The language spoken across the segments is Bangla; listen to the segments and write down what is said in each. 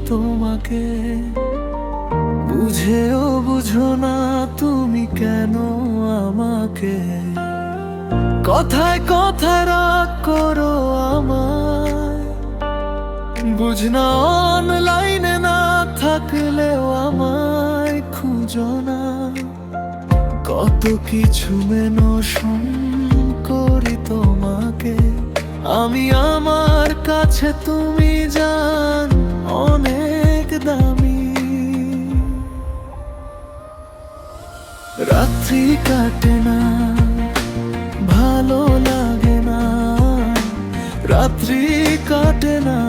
তোমাকে, বুঝেও বুঝো না তুমি কেন আমাকে। কথায় কথায় রাগ করো আমায়, বুঝ না অনলাইনে না থাকলেও আমায় খুঁজো না। কত কিছু মেনশন করি তোমাকে আমি, আমার কাছে তুমি জান অনেক দামি। রাত্রি কাটে না, ভালো লাগে না, রাত্রি কাটে না,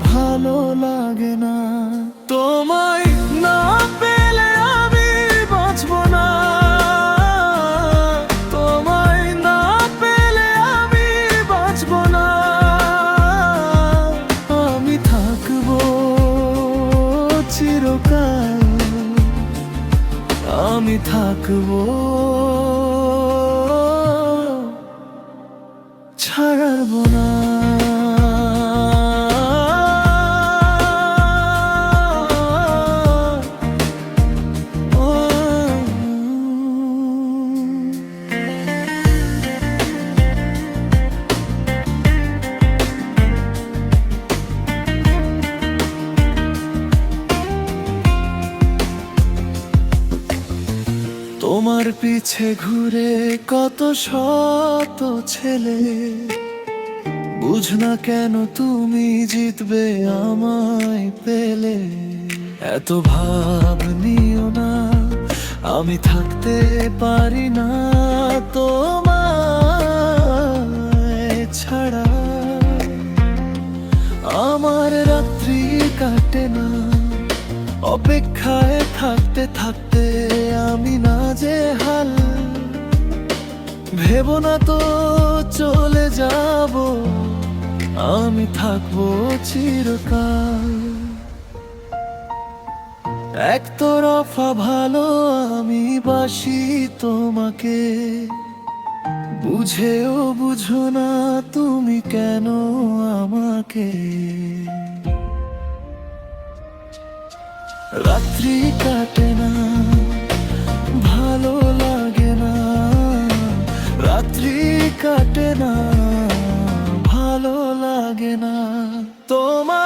ভালো লাগে না। তোমায় না পেলে আমি বাঁচব না, তোমায় না পেলে আমি বাঁচব না। আমি থাকবো চিরকাল, আমি থাকবো ছাড়বো না। তোমার পিছে ঘুরে কত শত ছেলে, বুঝ না কেন তুমি জিতবে আমায় পেলে। এত ভাব নিও না, আমি থাকতে পারি না তোমায় ছাড়া। আমার রাত্রি কাটে না, অপেক্ষায় থাকতে থাকতে আমি নাজেহাল। ভেবো না তো চলে যাব, আমি থাকবো চিরকাল। একতরফা ভালো আমি বাসি তোমাকে, বুঝেও বুঝো না তুমি কেন আমাকে। রাত্রি কাটে না, ভালো লাগে না, রাত্রি কাটে না, ভালো লাগে না। তোমার